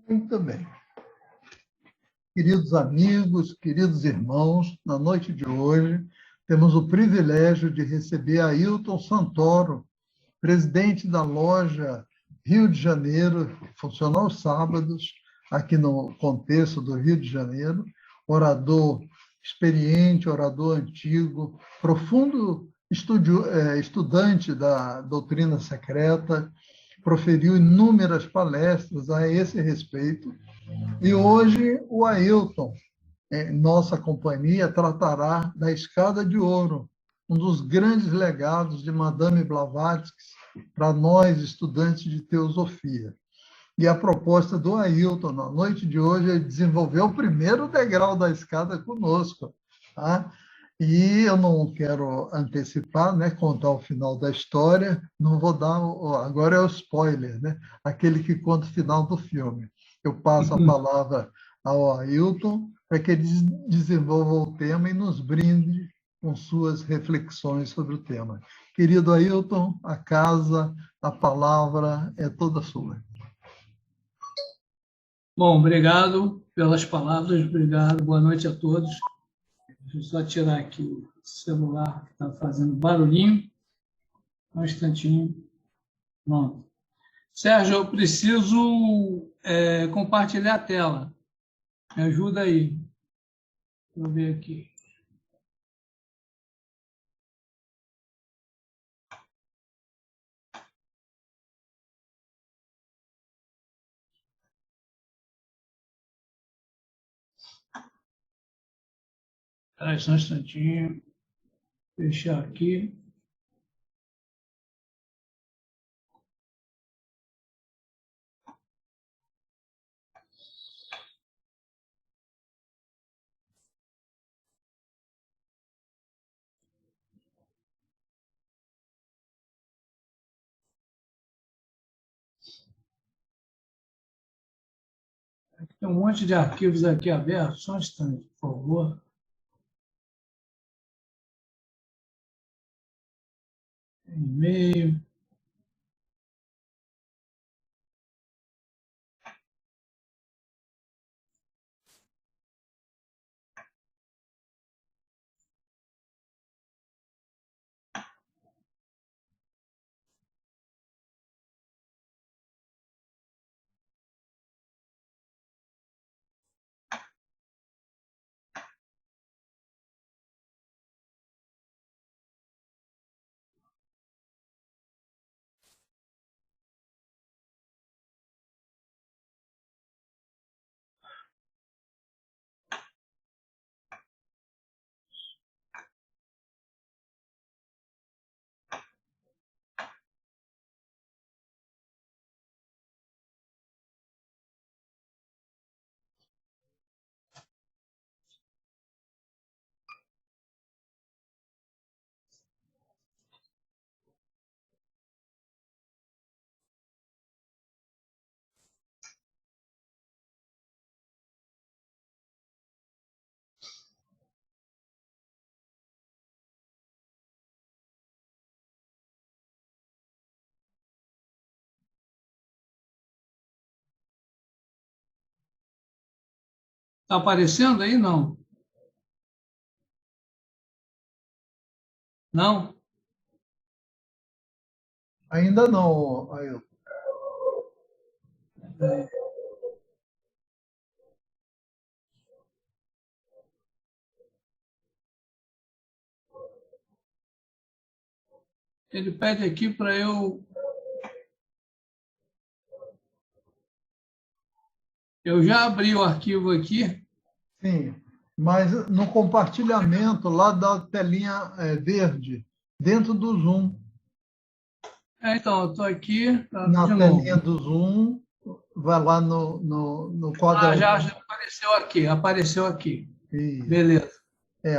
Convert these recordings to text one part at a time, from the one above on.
Muito bem. Queridos amigos, queridos irmãos, na noite de hoje, temos o privilégio de receber Ailton Santoro, presidente da loja Rio de Janeiro, que funciona aos sábados, aqui no contexto do Rio de Janeiro, orador experiente, orador antigo, profundo estudante da doutrina secreta, proferiu inúmeras palestras a esse respeito. E hoje o Ailton, nossa companhia, tratará da Escada de Ouro, um dos grandes legados de Madame Blavatsky para nós, estudantes de teosofia. E a proposta do Ailton, na noite de hoje, é desenvolver o primeiro degrau da escada conosco. Tá? E eu não quero antecipar, né, contar o final da história, não vou dar, agora é o spoiler, né, aquele que conta o final do filme. Eu passo a palavra ao Ailton para que ele desenvolva o tema e nos brinde com suas reflexões sobre o tema. Querido Ailton, a casa, a palavra é toda sua. Bom, obrigado pelas palavras, obrigado, boa noite a todos. Deixa eu só tirar aqui o celular que está fazendo barulhinho. Um instantinho. Pronto. Sérgio, eu preciso compartilhar a tela. Me ajuda aí. Deixa eu ver aqui. Espera só um instantinho. Fechar aqui. Tem um monte de arquivos aqui abertos. Só um instante, por favor. E-mail. Está aparecendo aí? Não. Não? Ainda não, Ailton. Ele pede aqui para eu... Eu já abri o arquivo aqui. Sim, mas no compartilhamento lá da telinha verde, dentro do Zoom. Então, eu estou aqui. Tá, na telinha do Zoom, vai lá no quadro. Já apareceu aqui, apareceu aqui. Isso. Beleza.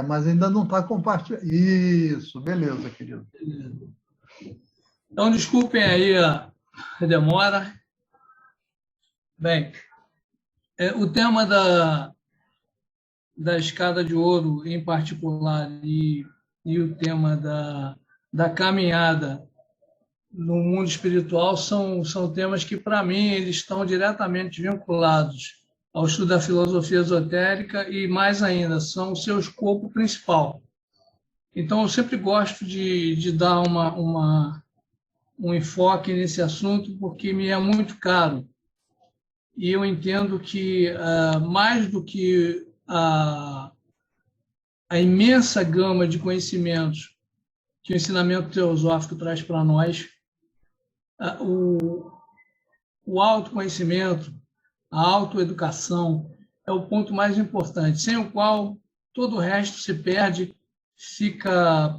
Mas ainda não está compartilhado. Isso, beleza, querido. Beleza. Então, desculpem aí a demora. Bem, o tema da escada de ouro em particular e o tema da caminhada no mundo espiritual são temas que, para mim, eles estão diretamente vinculados ao estudo da filosofia esotérica e, mais ainda, são o seu escopo principal. Então, eu sempre gosto de dar um enfoque nesse assunto, porque me é muito caro. E eu entendo que, mais do que a imensa gama de conhecimentos que o ensinamento teosófico traz para nós, o autoconhecimento, a autoeducação é o ponto mais importante, sem o qual todo o resto se perde, fica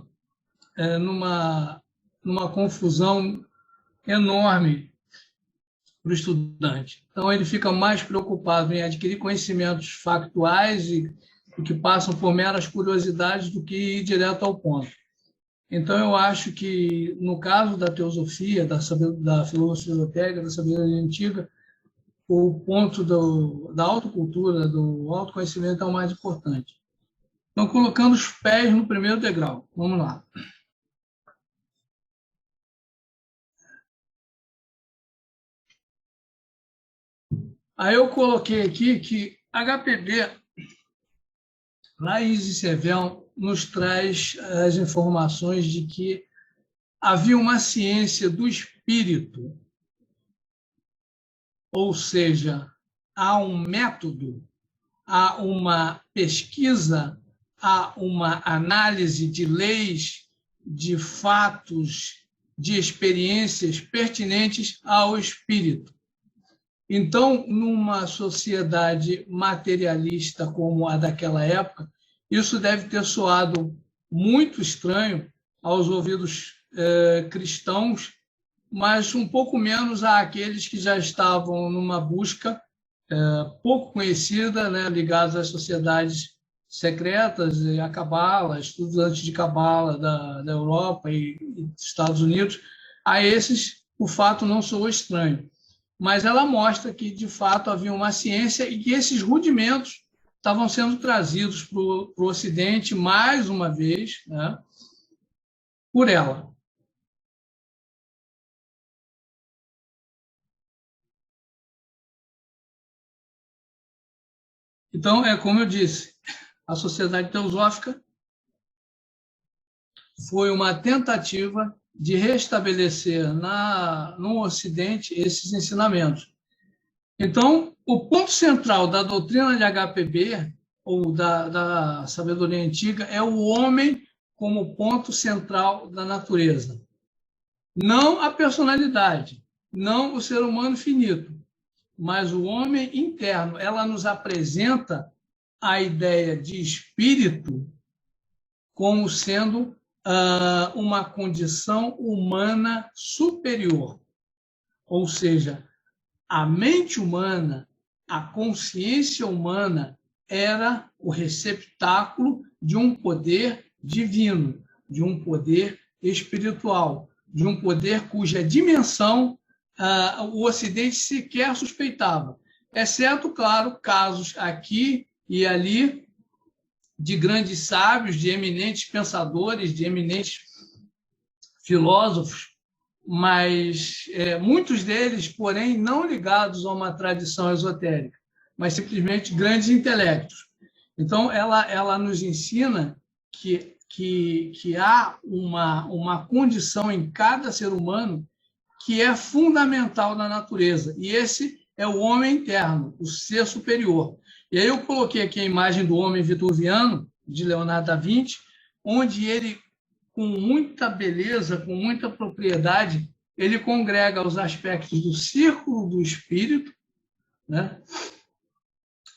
numa confusão enorme para o estudante. Então, ele fica mais preocupado em adquirir conhecimentos factuais e que passam por meras curiosidades do que ir direto ao ponto. Então, eu acho que, no caso da teosofia, da filosofia esotérica, da sabedoria antiga, o ponto da autocultura, do autoconhecimento é o mais importante. Então, colocando os pés no primeiro degrau. Vamos lá. Aí eu coloquei aqui que HPB, Laís e Sevel, nos traz as informações de que havia uma ciência do espírito, ou seja, há um método, há uma pesquisa, há uma análise de leis, de fatos, de experiências pertinentes ao espírito. Então, numa sociedade materialista como a daquela época, isso deve ter soado muito estranho aos ouvidos cristãos, mas um pouco menos àqueles que já estavam numa busca pouco conhecida, né, ligados às sociedades secretas, e a Cabala, estudantes de Cabala da Europa e dos Estados Unidos. A esses, o fato não soou estranho. Mas ela mostra que, de fato, havia uma ciência e que esses rudimentos estavam sendo trazidos para o Ocidente, mais uma vez, né, por ela. Então, como eu disse, a Sociedade Teosófica foi uma tentativa de restabelecer no Ocidente esses ensinamentos. Então, o ponto central da doutrina de HPB, ou da sabedoria antiga, é o homem como ponto central da natureza. Não a personalidade, não o ser humano finito, mas o homem interno. Ela nos apresenta a ideia de espírito como sendo uma condição humana superior. Ou seja, a mente humana, a consciência humana era o receptáculo de um poder divino, de um poder espiritual, de um poder cuja dimensão o Ocidente sequer suspeitava, exceto, claro, casos aqui e ali de grandes sábios, de eminentes pensadores, de eminentes filósofos, mas muitos deles, porém, não ligados a uma tradição esotérica, mas simplesmente grandes intelectos. Então, ela nos ensina que há uma condição em cada ser humano que é fundamental na natureza, e esse é o homem interno, o ser superior. E aí eu coloquei aqui a imagem do homem vitruviano, de Leonardo da Vinci, onde ele, com muita beleza, com muita propriedade, ele congrega os aspectos do círculo do espírito, né?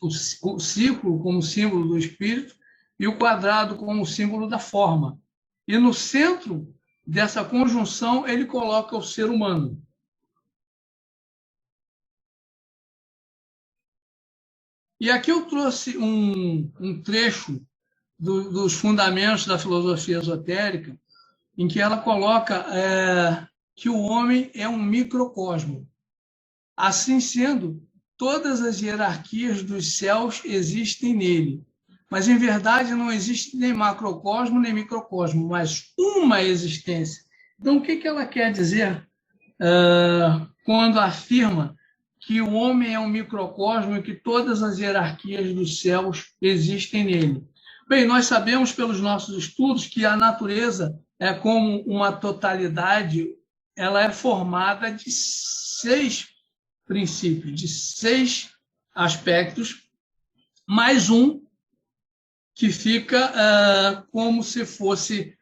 O círculo como símbolo do espírito e o quadrado como símbolo da forma. E no centro dessa conjunção ele coloca o ser humano. E aqui eu trouxe um trecho dos fundamentos da filosofia esotérica, em que ela coloca que o homem é um microcosmo. Assim sendo, todas as hierarquias dos céus existem nele. Mas, em verdade, não existe nem macrocosmo nem microcosmo, mas uma existência. Então, o que ela quer dizer quando afirma que o homem é um microcosmo e que todas as hierarquias dos céus existem nele. Bem, nós sabemos pelos nossos estudos que a natureza é como uma totalidade, ela é formada de 6 princípios, de 6 aspectos, mais um que fica como se fosse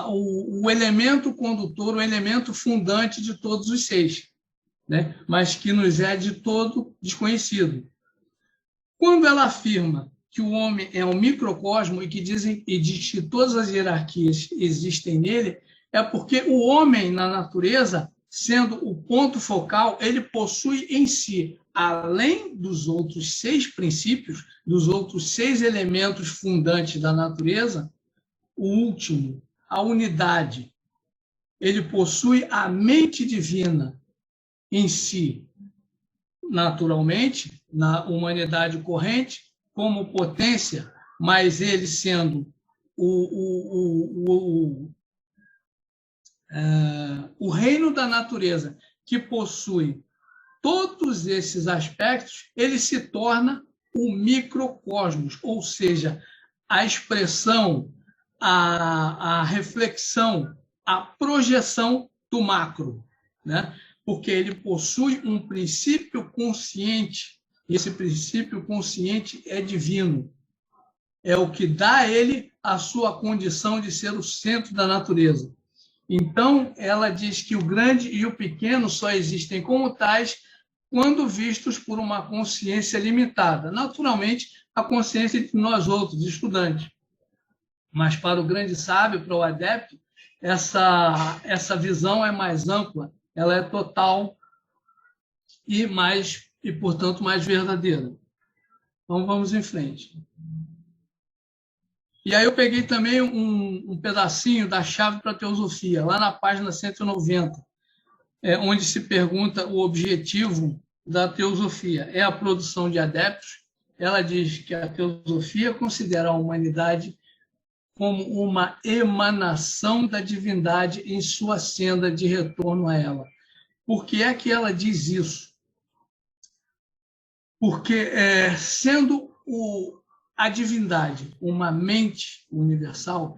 o elemento condutor, o elemento fundante de todos os 6, né? Mas que nos é de todo desconhecido. Quando ela afirma que o homem é um microcosmo e diz que todas as hierarquias existem nele, é porque o homem, na natureza, sendo o ponto focal, ele possui em si, além dos outros 6 princípios, dos outros 6 elementos fundantes da natureza, o último, a unidade. Ele possui a mente divina em si, naturalmente, na humanidade corrente, como potência, mas ele sendo o reino da natureza, que possui todos esses aspectos, ele se torna o microcosmos, ou seja, a expressão, a reflexão, a projeção do macro, né? Porque ele possui um princípio consciente, e esse princípio consciente é divino. É o que dá a ele a sua condição de ser o centro da natureza. Então, ela diz que o grande e o pequeno só existem como tais quando vistos por uma consciência limitada. Naturalmente, a consciência de nós outros, estudantes. Mas para o grande sábio, para o adepto, essa visão é mais ampla, ela é total e, portanto, mais verdadeira. Então, vamos em frente. E aí eu peguei também um pedacinho da Chave para a Teosofia, lá na página 190, onde se pergunta o objetivo da teosofia. É a produção de adeptos. Ela diz que a teosofia considera a humanidade como uma emanação da divindade em sua senda de retorno a ela. Por que é que ela diz isso? Porque, sendo a divindade uma mente universal,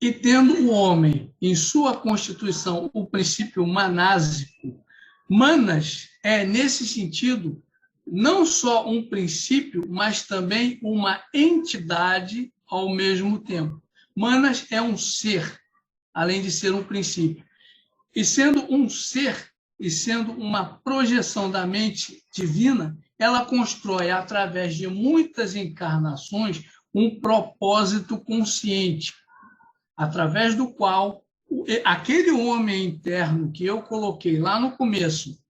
e tendo o homem em sua constituição o princípio manásico, manas é, nesse sentido, não só um princípio, mas também uma entidade ao mesmo tempo. Manas é um ser, além de ser um princípio. E sendo um ser, e sendo uma projeção da mente divina, ela constrói, através de muitas encarnações, um propósito consciente, através do qual aquele homem interno que eu coloquei lá no começo,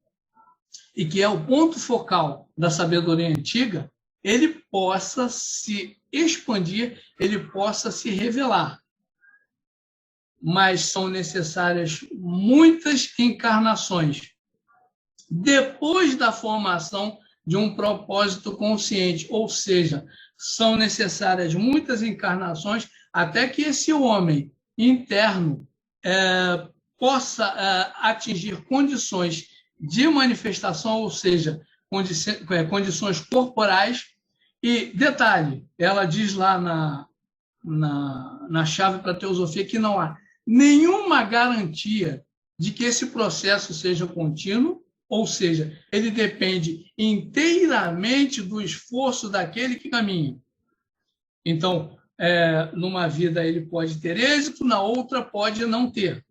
e que é o ponto focal da sabedoria antiga, ele possa se expandir, ele possa se revelar. Mas são necessárias muitas encarnações depois da formação de um propósito consciente, ou seja, são necessárias muitas encarnações até que esse homem interno possa atingir condições de manifestação, ou seja, condições corporais. E, detalhe, ela diz lá na Chave para a Teosofia que não há nenhuma garantia de que esse processo seja contínuo, ou seja, ele depende inteiramente do esforço daquele que caminha. Então, numa vida ele pode ter êxito, na outra pode não ter,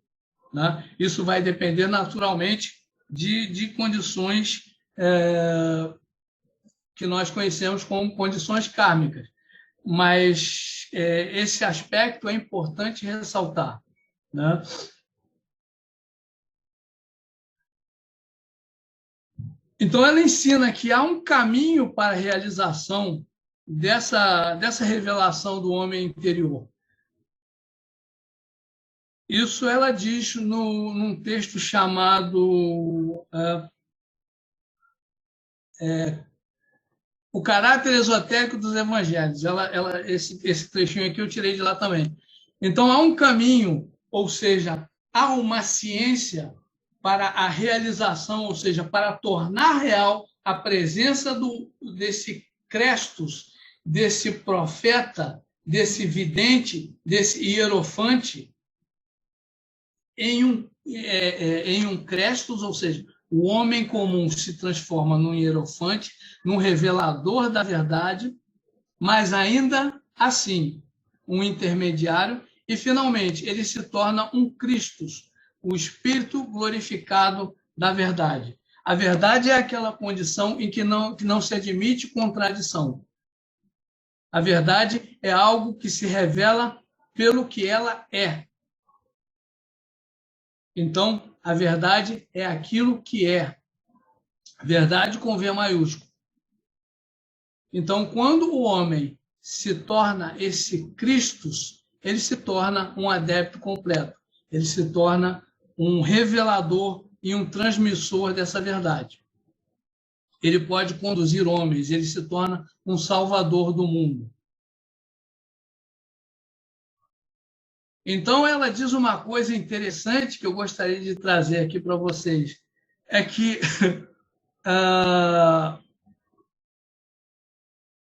né? Isso vai depender naturalmente de condições que nós conhecemos como condições kármicas. Mas esse aspecto é importante ressaltar, né? Então, ela ensina que há um caminho para a realização dessa revelação do homem interior. Isso ela diz num texto chamado O Caráter Esotérico dos Evangelhos. Esse trechinho aqui eu tirei de lá também. Então, há um caminho, ou seja, há uma ciência para a realização, ou seja, para tornar real a presença desse Crestos, desse profeta, desse vidente, desse hierofante, em um Crestos, ou seja, o homem comum se transforma num hierofante, num revelador da verdade, mas ainda assim, um intermediário, e finalmente ele se torna um Cristos, o Espírito glorificado da verdade. A verdade é aquela condição em que não se admite contradição. A verdade é algo que se revela pelo que ela é. Então, a verdade é aquilo que é. Verdade com V maiúsculo. Então, quando o homem se torna esse Cristos, ele se torna um adepto completo. Ele se torna um revelador e um transmissor dessa verdade. Ele pode conduzir homens, ele se torna um salvador do mundo. Então, ela diz uma coisa interessante que eu gostaria de trazer aqui para vocês. É que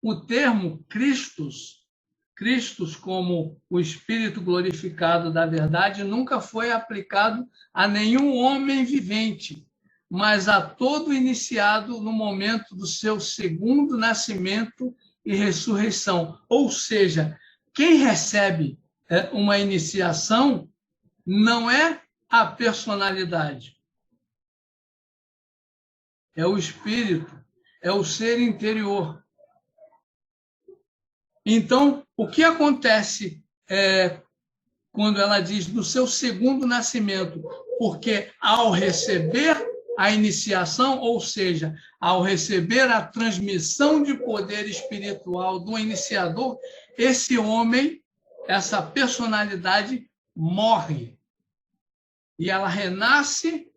o termo Cristos como o Espírito glorificado da verdade, nunca foi aplicado a nenhum homem vivente, mas a todo iniciado no momento do seu segundo nascimento e ressurreição. Ou seja, quem recebe uma iniciação não é a personalidade, é o espírito, é o ser interior. Então, o que acontece quando ela diz do seu segundo nascimento? Porque ao receber a iniciação, ou seja, ao receber a transmissão de poder espiritual do iniciador, esse homem, essa personalidade morre. E ela renasce,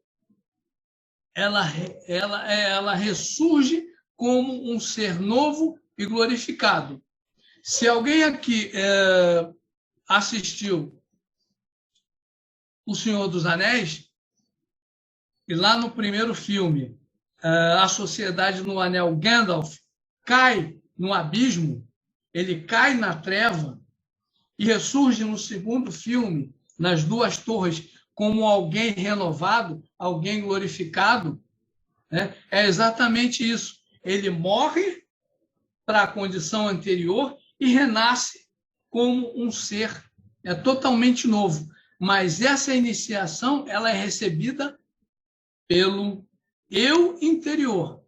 ela ressurge como um ser novo e glorificado. Se alguém aqui assistiu O Senhor dos Anéis, e lá no primeiro filme, a Sociedade no Anel, Gandalf cai no abismo, ele cai na treva e ressurge no segundo filme, nas Duas Torres, como alguém renovado, alguém glorificado, né? É exatamente isso. Ele morre para a condição anterior e renasce como um ser totalmente novo. Mas essa iniciação ela é recebida pelo eu interior,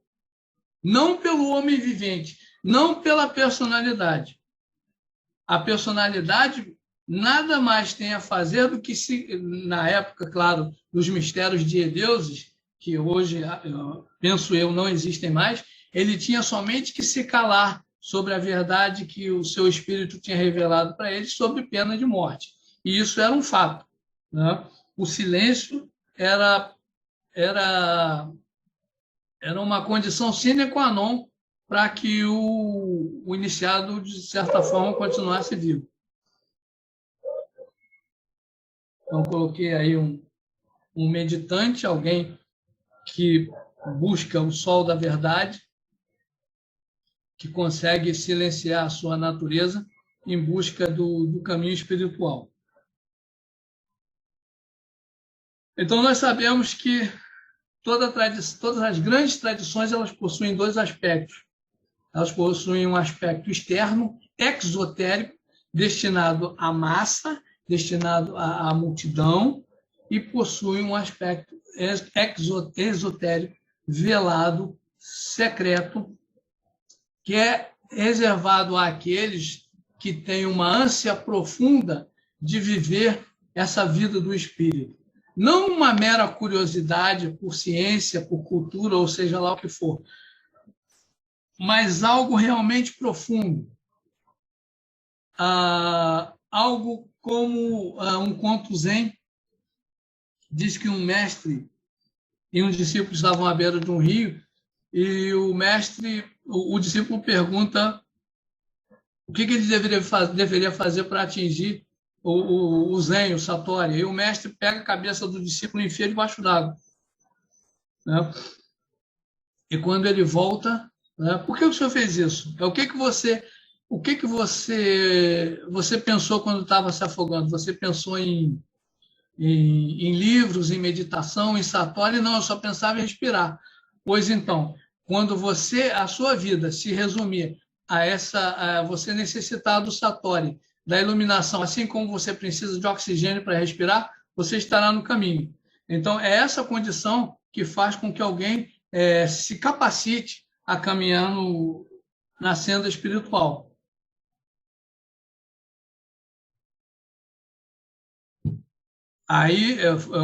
não pelo homem vivente, não pela personalidade. A personalidade nada mais tem a fazer do que, na época, claro, dos mistérios de deuses, que hoje, penso eu, não existem mais, ele tinha somente que se calar sobre a verdade que o seu espírito tinha revelado para ele, sob pena de morte. E isso era um fato, né? O silêncio era uma condição sine qua non para que o iniciado, de certa forma, continuasse vivo. Então, coloquei aí um meditante, alguém que busca o sol da verdade, que consegue silenciar a sua natureza em busca do caminho espiritual. Então, nós sabemos que todas as grandes tradições elas possuem dois aspectos. Elas possuem um aspecto externo, exotérico, destinado à massa, destinado à multidão, e possuem um aspecto esotérico, velado, secreto, que é reservado àqueles que têm uma ânsia profunda de viver essa vida do espírito. Não uma mera curiosidade por ciência, por cultura, ou seja lá o que for, mas algo realmente profundo. Algo como um conto zen diz que um mestre e um discípulo estavam à beira de um rio e o discípulo pergunta o que ele deveria fazer para atingir o zen, o satori. E o mestre pega a cabeça do discípulo e enfia debaixo d'água. né? E quando ele volta, né? Por que o senhor fez isso? O que você pensou quando estava se afogando? Você pensou em livros, em meditação, em satori? Não, eu só pensava em respirar. Pois então, quando a sua vida se resumir a você necessitar do satori, da iluminação, assim como você precisa de oxigênio para respirar, você estará no caminho. Então, é essa condição que faz com que alguém se capacite a caminhar na senda espiritual. Aí,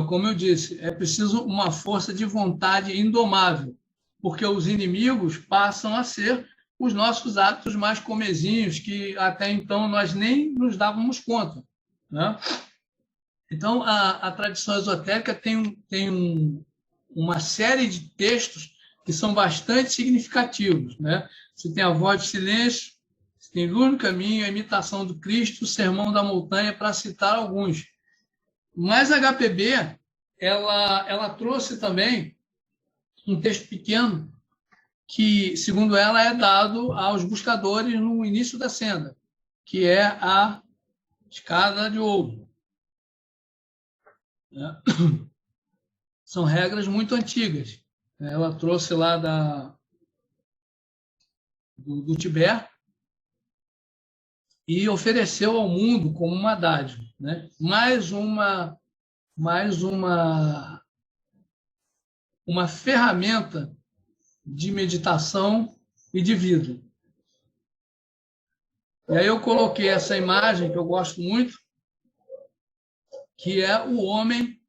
como eu disse, é preciso uma força de vontade indomável, porque os inimigos passam a ser os nossos hábitos mais comezinhos, que até então nós nem nos dávamos conta, né? Então, a tradição esotérica tem uma série de textos que são bastante significativos, né? Você tem a Voz de Silêncio, você tem Luz no Caminho, a Imitação do Cristo, o Sermão da Montanha, para citar alguns. Mas a HPB, ela trouxe também um texto pequeno que, segundo ela, é dado aos buscadores no início da senda, que é a escada de ouro. São regras muito antigas. Ela trouxe lá do Tibete e ofereceu ao mundo como uma dádiva, né? mais uma ferramenta de meditação e de vida. E aí eu coloquei essa imagem que eu gosto muito, que é o homem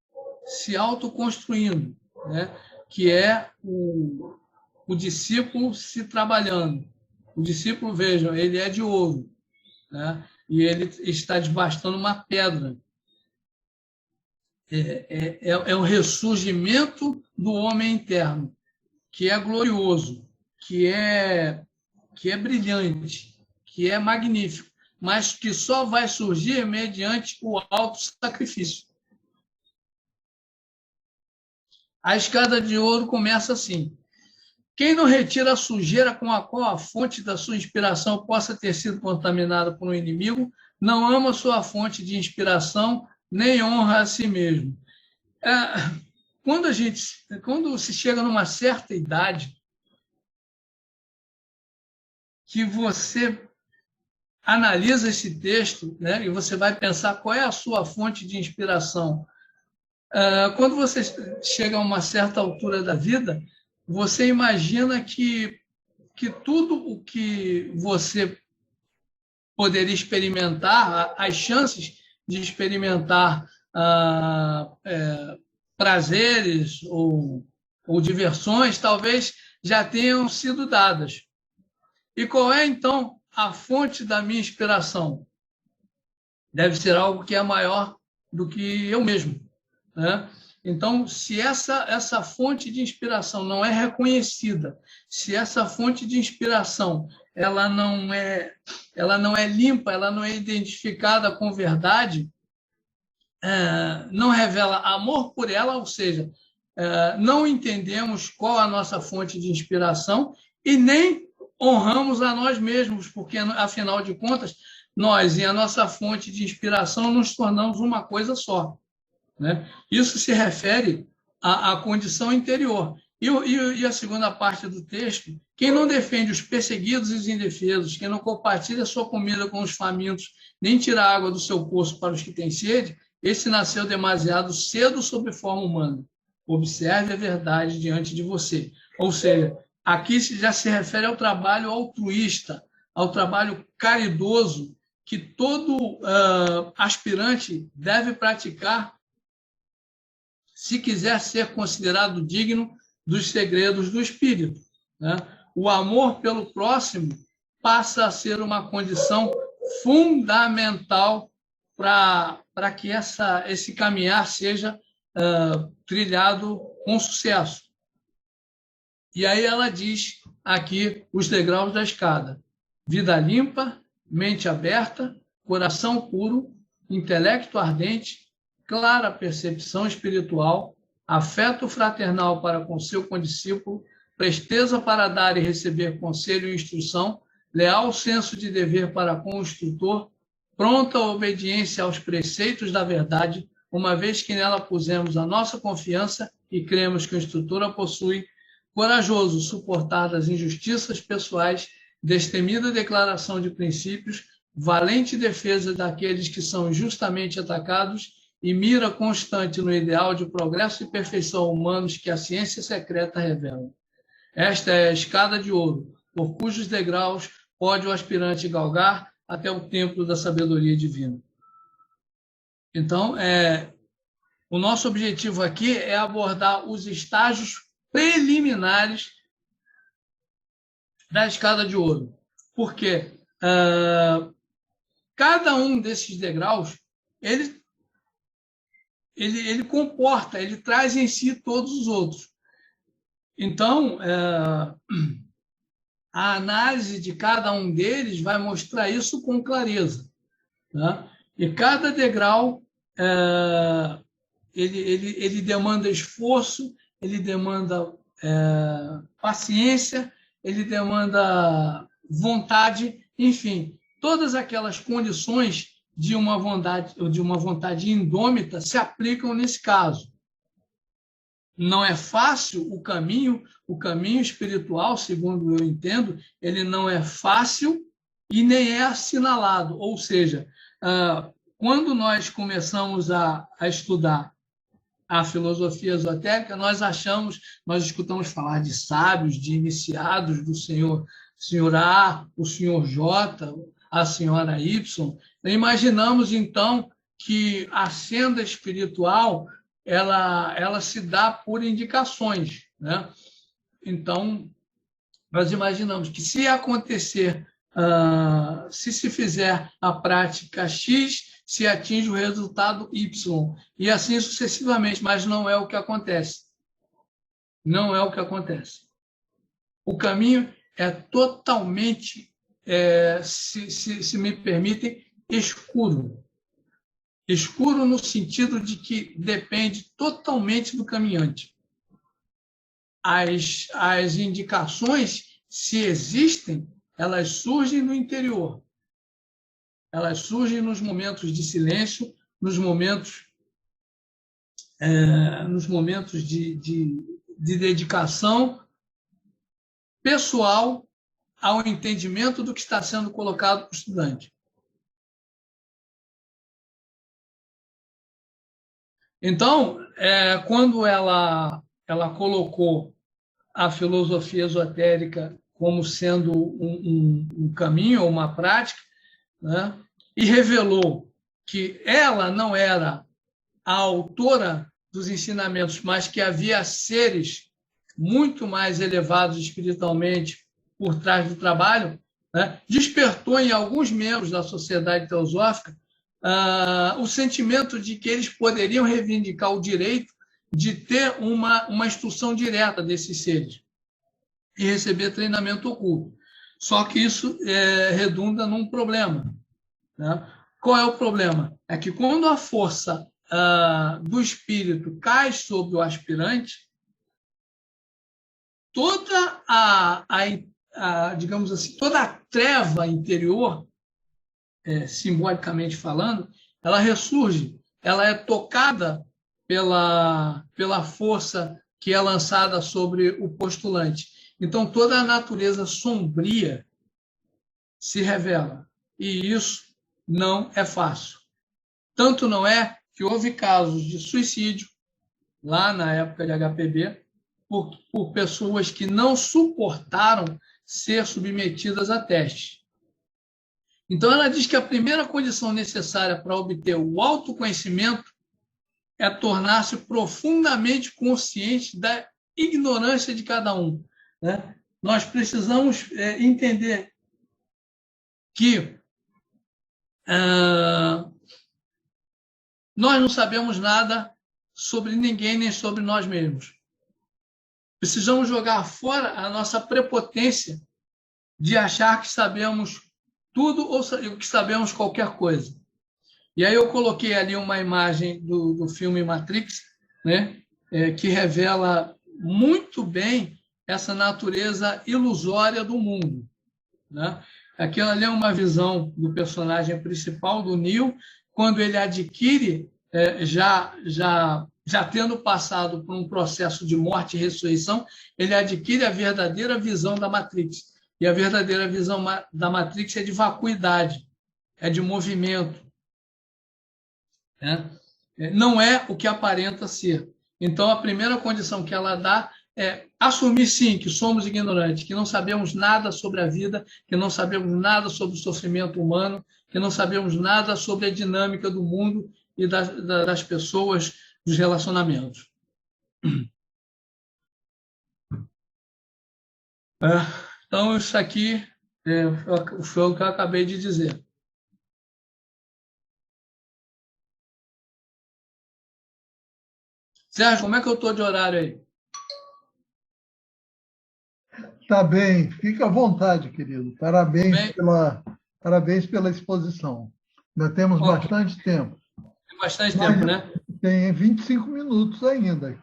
se autoconstruindo, né? Que é o discípulo se trabalhando. O discípulo, vejam, ele é de ouro, né? E ele está desbastando uma pedra. É o ressurgimento do homem interno, que é glorioso, que é brilhante, que é magnífico, mas que só vai surgir mediante o auto-sacrifício. A escada de ouro começa assim: quem não retira a sujeira com a qual a fonte da sua inspiração possa ter sido contaminada por um inimigo, não ama sua fonte de inspiração, nem honra a si mesmo. Quando se chega numa certa idade, que você analisa esse texto, né, e você vai pensar qual é a sua fonte de inspiração. Quando você chega a uma certa altura da vida, você imagina que tudo o que você poderia experimentar, as chances de experimentar prazeres ou diversões, talvez já tenham sido dadas. E qual é, então, a fonte da minha inspiração? Deve ser algo que é maior do que eu mesmo, né? Então, se essa fonte de inspiração não é reconhecida, se essa fonte de inspiração ela não é limpa, ela não é identificada com verdade, não revela amor por ela, ou seja, não entendemos qual a nossa fonte de inspiração e nem honramos a nós mesmos, porque, afinal de contas, nós e a nossa fonte de inspiração nos tornamos uma coisa só, né? Isso se refere à condição interior. E a segunda parte do texto: quem não defende os perseguidos e os indefesos, quem não compartilha sua comida com os famintos, nem tira água do seu poço para os que têm sede, esse nasceu demasiado cedo sob forma humana. Observe a verdade diante de você. Ou seja, aqui já se refere ao trabalho altruísta, ao trabalho caridoso que todo aspirante deve praticar se quiser ser considerado digno dos segredos do espírito, né? O amor pelo próximo passa a ser uma condição fundamental para que esse caminhar seja trilhado com sucesso. E aí ela diz aqui os degraus da escada: vida limpa, mente aberta, coração puro, intelecto ardente, clara percepção espiritual, afeto fraternal para com seu condiscípulo, presteza para dar e receber conselho e instrução, leal senso de dever para com o instrutor, pronta obediência aos preceitos da verdade, uma vez que nela pusemos a nossa confiança e cremos que o instrutor a possui, corajoso suportar das injustiças pessoais, destemida declaração de princípios, valente defesa daqueles que são injustamente atacados e mira constante no ideal de progresso e perfeição humanos que a ciência secreta revela. Esta é a escada de ouro, por cujos degraus pode o aspirante galgar até o templo da sabedoria divina. Então, o nosso objetivo aqui é abordar os estágios preliminares da escada de ouro. Porque cada um desses degraus, ele comporta, ele traz em si todos os outros. Então, a análise de cada um deles vai mostrar isso com clareza, né? E cada degrau, ele demanda esforço, ele demanda paciência, ele demanda vontade, enfim, todas aquelas condições de uma vontade indômita se aplicam nesse caso. Não é fácil o caminho espiritual, segundo eu entendo, ele não é fácil e nem é assinalado. Ou seja, quando nós começamos a estudar a filosofia esotérica, nós escutamos falar de sábios, de iniciados, do senhor A, o senhor J, a senhora Y. Imaginamos, então, que a senda espiritual ela se dá por indicações, né? Então, nós imaginamos que se acontecer, se se fizer a prática X, se atinge o resultado Y, e assim sucessivamente, mas não é o que acontece. Não é o que acontece. O caminho é totalmente, se me permitem, escuro. Escuro no sentido de que depende totalmente do caminhante. As indicações, se existem, elas surgem no interior. Elas surgem nos momentos de silêncio, nos momentos de dedicação pessoal ao entendimento do que está sendo colocado para o estudante. Então, quando ela colocou a filosofia esotérica como sendo um caminho ou uma prática, né, e revelou que ela não era a autora dos ensinamentos, mas que havia seres muito mais elevados espiritualmente por trás do trabalho, né, despertou em alguns membros da sociedade teosófica o sentimento de que eles poderiam reivindicar o direito de ter uma instrução direta desses seres e receber treinamento oculto. Só que isso redunda num problema, né? Qual é o problema? É que quando a força do espírito cai sobre o aspirante, toda digamos assim, toda a treva interior, simbolicamente falando, ela ressurge, ela é tocada pela força que é lançada sobre o postulante. Então, toda a natureza sombria se revela. E isso não é fácil. Tanto não é que houve casos de suicídio, lá na época de HPB, por pessoas que não suportaram ser submetidas a testes. Então, ela diz que a primeira condição necessária para obter o autoconhecimento é tornar-se profundamente consciente da ignorância de cada um, né? Nós precisamos entender que nós não sabemos nada sobre ninguém, nem sobre nós mesmos. Precisamos jogar fora a nossa prepotência de achar que sabemos tudo ou que sabemos qualquer coisa. E aí eu coloquei ali uma imagem do filme Matrix, né? que revela muito bem essa natureza ilusória do mundo, né? Aquilo ali é uma visão do personagem principal, do Neo, quando ele adquire, já tendo passado por um processo de morte e ressurreição, ele adquire a verdadeira visão da Matrix. E a verdadeira visão da Matrix é de vacuidade, é de movimento, né? Não é o que aparenta ser. Então, a primeira condição que ela dá é assumir, sim, que somos ignorantes, que não sabemos nada sobre a vida, que não sabemos nada sobre o sofrimento humano, que não sabemos nada sobre a dinâmica do mundo e das pessoas, dos relacionamentos. Então, isso aqui foi o que eu acabei de dizer. Sérgio, como é que eu estou de horário aí? Tá bem, fica à vontade, querido. Parabéns pela exposição. Ainda temos bastante tempo. Tem bastante tempo, né? Tem 25 minutos ainda.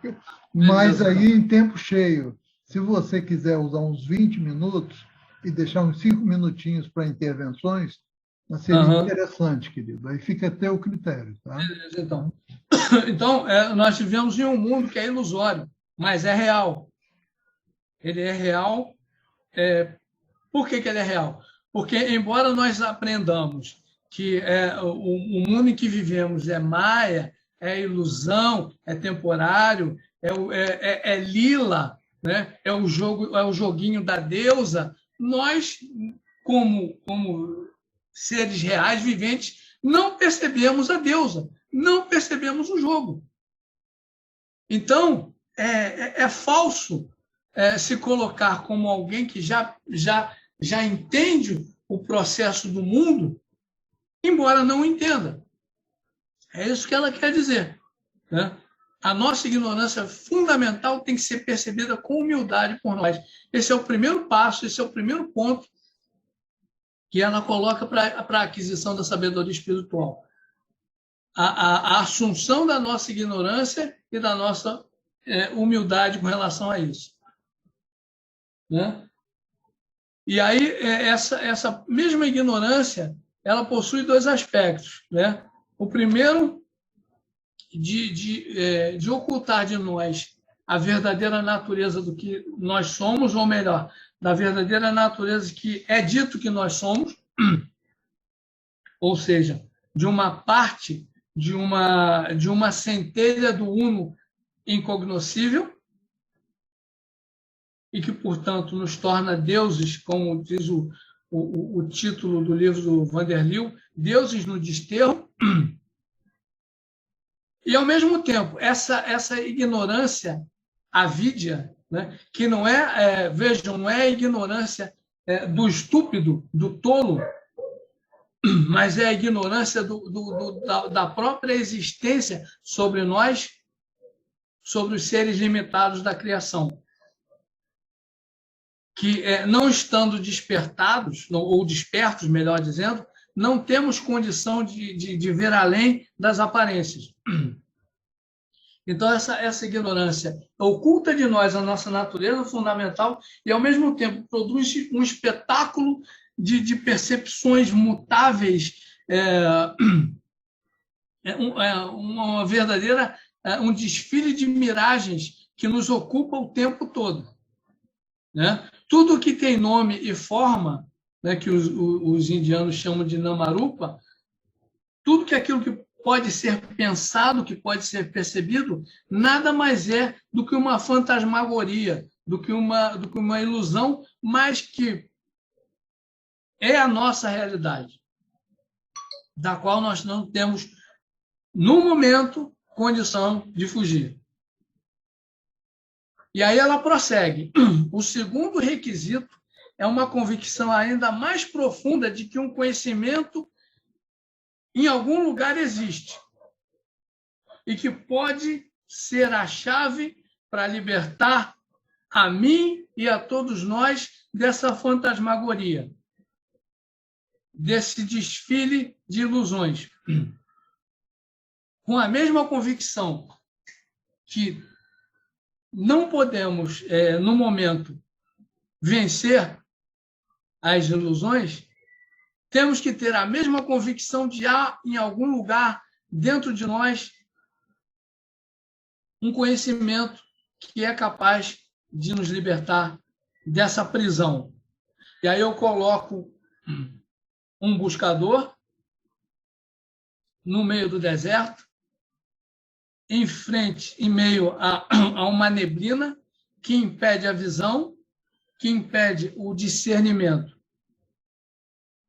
Mas aí em tempo cheio, se você quiser usar uns 20 minutos e deixar uns 5 minutinhos para intervenções, seria interessante, querido. Aí fica a teu critério, tá? Beleza, então. Então, nós vivemos em um mundo que é ilusório, mas é real. Ele é real. Por que ele é real? Porque, embora nós aprendamos que o mundo em que vivemos é maia, é ilusão, é temporário, é lila, né? É o joguinho da deusa, nós, como seres reais, viventes, não percebemos a deusa, não percebemos o jogo. Então, é falso se colocar como alguém que já entende o processo do mundo, embora não entenda. É isso que ela quer dizer, né? A nossa ignorância fundamental tem que ser percebida com humildade por nós. Esse é o primeiro passo, esse é o primeiro ponto que ela coloca para a aquisição da sabedoria espiritual. A assunção da nossa ignorância e da nossa humildade com relação a isso, né? E aí, essa mesma ignorância, ela possui dois aspectos, né? O primeiro, de ocultar de nós a verdadeira natureza do que nós somos, ou melhor, da verdadeira natureza que é dito que nós somos, ou seja, de uma parte, de uma centelha do uno incognoscível, e que, portanto, nos torna deuses, como diz o título do livro do Vanderleeuw, deuses no desterro. E, ao mesmo tempo, essa ignorância avídia, né, que não vejam, não é a ignorância do estúpido, do tolo, mas é a ignorância da própria existência sobre nós, sobre os seres limitados da criação, que, não estando despertados, ou despertos, melhor dizendo, não temos condição de ver além das aparências. Então, essa ignorância oculta de nós a nossa natureza fundamental e, ao mesmo tempo, produz um espetáculo de percepções mutáveis, uma verdadeira, um desfile de miragens que nos ocupa o tempo todo, né? Tudo que tem nome e forma, né, que os indianos chamam de Namarupa, tudo que aquilo que pode ser pensado, que pode ser percebido, nada mais é do que uma fantasmagoria, do que uma ilusão, mas que é a nossa realidade, da qual nós não temos, no momento, condição de fugir. E aí ela prossegue. O segundo requisito é uma convicção ainda mais profunda de que um conhecimento em algum lugar existe e que pode ser a chave para libertar a mim e a todos nós dessa fantasmagoria, desse desfile de ilusões. Com a mesma convicção que não podemos, no momento, vencer as ilusões, temos que ter a mesma convicção de há em algum lugar dentro de nós um conhecimento que é capaz de nos libertar dessa prisão. E aí eu coloco um buscador no meio do deserto, em meio a uma neblina que impede a visão, que impede o discernimento.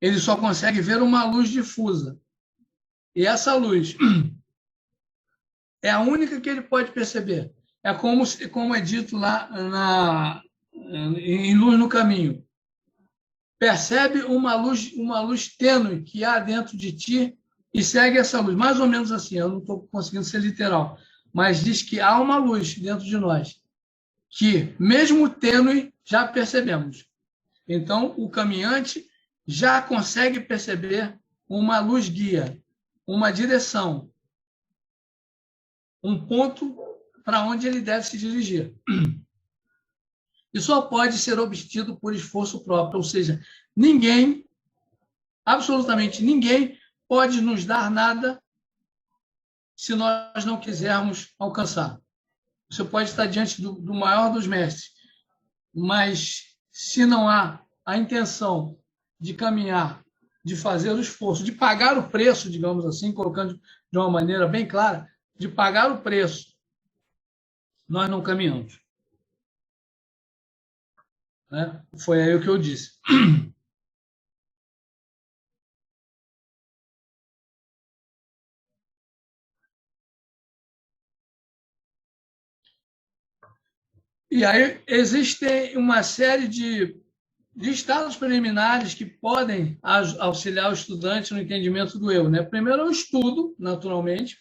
Ele só consegue ver uma luz difusa. E essa luz é a única que ele pode perceber. É como é dito lá em Luz no Caminho. Percebe uma luz tênue que há dentro de ti e segue essa luz. Mais ou menos assim, eu não estou conseguindo ser literal, mas diz que há uma luz dentro de nós que, mesmo tênue, já percebemos. Então, o caminhante já consegue perceber uma luz guia, uma direção, um ponto para onde ele deve se dirigir. E só pode ser obtido por esforço próprio, ou seja, ninguém, absolutamente ninguém, pode nos dar nada se nós não quisermos alcançar. Você pode estar diante do maior dos mestres, mas se não há a intenção de caminhar, de fazer o esforço, de pagar o preço, digamos assim, colocando de uma maneira bem clara, de pagar o preço, nós não caminhamos. Né? Foi aí o que eu disse. E aí existe uma série de estados preliminares que podem auxiliar o estudante no entendimento do eu. Né? Primeiro é o estudo, naturalmente,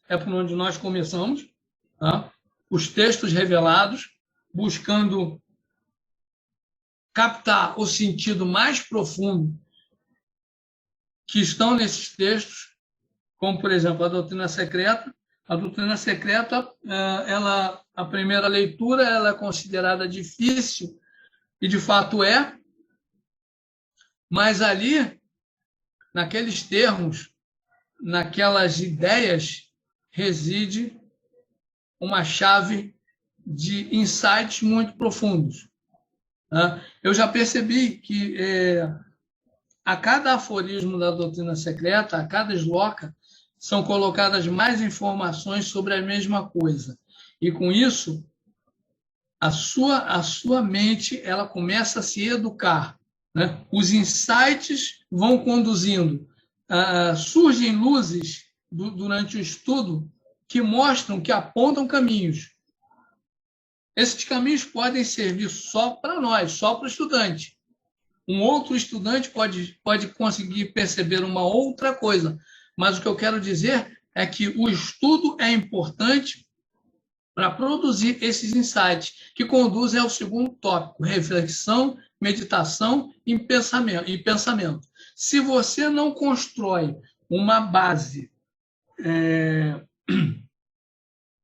é por onde nós começamos, tá? Os textos revelados, buscando captar o sentido mais profundo que estão nesses textos, como, por exemplo, a doutrina secreta. A doutrina secreta, a primeira leitura, ela é considerada difícil, e de fato é, mas ali, naqueles termos, naquelas ideias, reside uma chave de insights muito profundos. Eu já percebi que a cada aforismo da doutrina secreta, a cada esloca, são colocadas mais informações sobre a mesma coisa. E com isso, a sua mente ela começa a se educar. Né? Os insights vão conduzindo. Surgem luzes durante o estudo que mostram, que apontam caminhos. Esses caminhos podem servir só para nós, só para o estudante. Um outro estudante pode conseguir perceber uma outra coisa. Mas o que eu quero dizer é que o estudo é importante para produzir esses insights, que conduzem ao segundo tópico, reflexão, meditação e pensamento. Se você não constrói uma base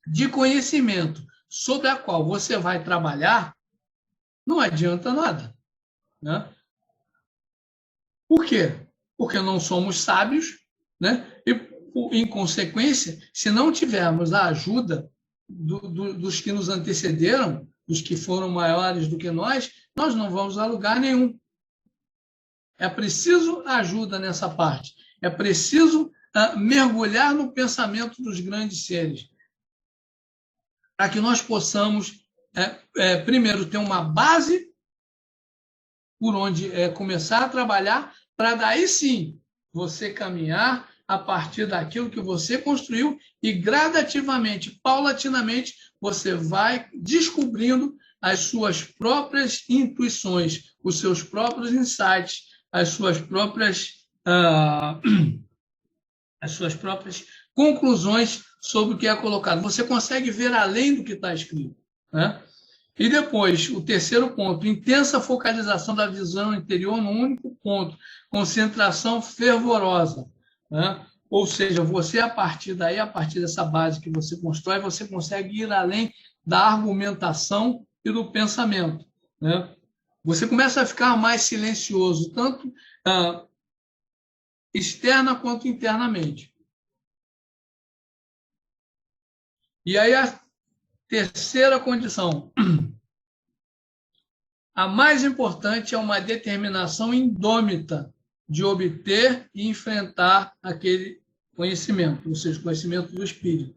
de conhecimento sobre a qual você vai trabalhar, não adianta nada. Né? Por quê? Porque não somos sábios, né? E, em consequência, se não tivermos a ajuda dos que nos antecederam, dos que foram maiores do que nós não vamos a lugar nenhum. É preciso ajuda nessa parte. É preciso mergulhar no pensamento dos grandes seres, para que nós possamos, primeiro, ter uma base por onde começar a trabalhar, para daí sim você caminhar a partir daquilo que você construiu e gradativamente, paulatinamente, você vai descobrindo as suas próprias intuições, os seus próprios insights, as suas próprias conclusões sobre o que é colocado. Você consegue ver além do que está escrito. Né? E depois, o terceiro ponto, intensa focalização da visão interior num único ponto, concentração fervorosa. Né? Ou seja, você, a partir daí, a partir dessa base que você constrói, você consegue ir além da argumentação e do pensamento, né? Você começa a ficar mais silencioso, tanto externa quanto internamente. E aí a terceira condição, a mais importante, é uma determinação indômita de obter e enfrentar aquele conhecimento, ou seja, o conhecimento do espírito.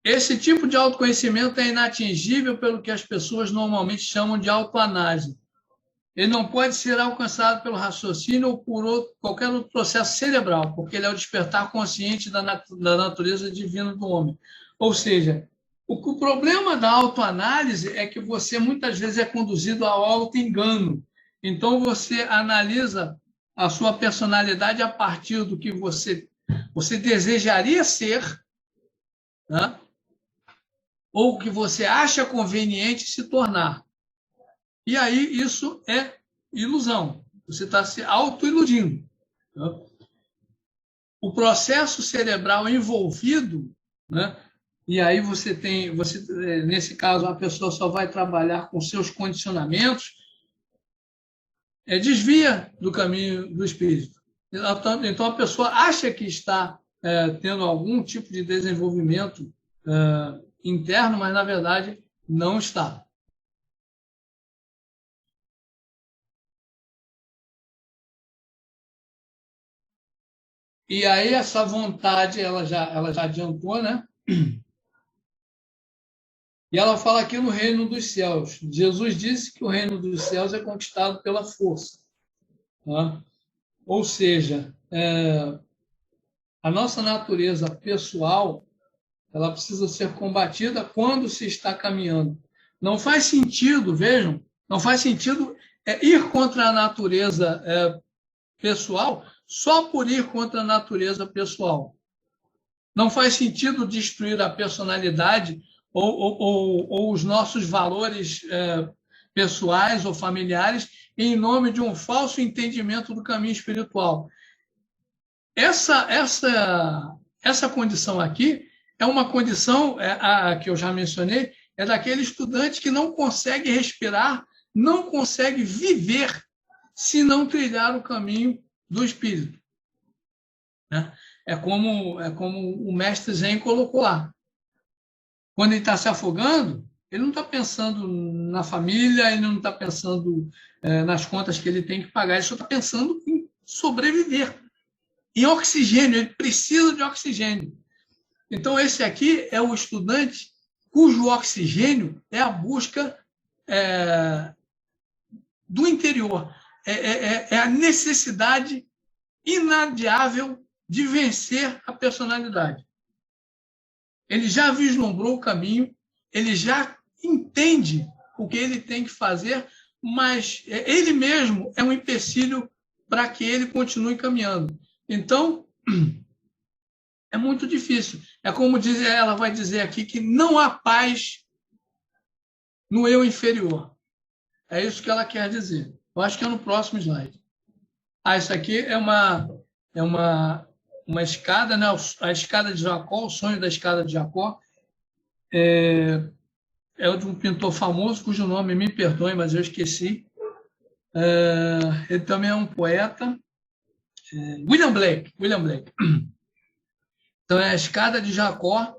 Esse tipo de autoconhecimento é inatingível pelo que as pessoas normalmente chamam de autoanálise. Ele não pode ser alcançado pelo raciocínio ou por qualquer outro processo cerebral, porque ele é o despertar consciente da natureza divina do homem. Ou seja, o problema da autoanálise é que você muitas vezes é conduzido ao autoengano. Então, você analisa a sua personalidade a partir do que você desejaria ser, né? Ou que você acha conveniente se tornar. E aí isso é ilusão. Você está se autoiludindo. Né? O processo cerebral envolvido, né? E aí nesse caso, a pessoa só vai trabalhar com seus condicionamentos, desvia do caminho do espírito. Então, a pessoa acha que está tendo algum tipo de desenvolvimento interno, mas, na verdade, não está. E aí, essa vontade, ela já adiantou, né? E ela fala aqui no reino dos céus. Jesus disse que o reino dos céus é conquistado pela força. Tá? Ou seja, a nossa natureza pessoal, ela precisa ser combatida quando se está caminhando. Não faz sentido, vejam, não faz sentido ir contra a natureza pessoal só por ir contra a natureza pessoal. Não faz sentido destruir a personalidade ou os nossos valores pessoais ou familiares em nome de um falso entendimento do caminho espiritual. Essa condição aqui é uma condição que eu já mencionei, é daquele estudante que não consegue respirar, não consegue viver se não trilhar o caminho do espírito. Né? É como o mestre Zen colocou lá. Quando ele está se afogando, ele não está pensando na família, ele não está pensando nas contas que ele tem que pagar, ele só está pensando em sobreviver, em oxigênio, ele precisa de oxigênio. Então, esse aqui é o estudante cujo oxigênio é a busca do interior, é a necessidade inadiável de vencer a personalidade. Ele já vislumbrou o caminho, ele já entende o que ele tem que fazer, mas ele mesmo é um empecilho para que ele continue caminhando. Então, é muito difícil. É como ela vai dizer aqui, que não há paz no eu inferior. É isso que ela quer dizer. Eu acho que é no próximo slide. Isso aqui é uma escada, né? A escada de Jacó, o sonho da escada de Jacó. É de um pintor famoso, cujo nome, me perdoe, mas eu esqueci. Ele também é um poeta. William Blake. Então, é a escada de Jacó,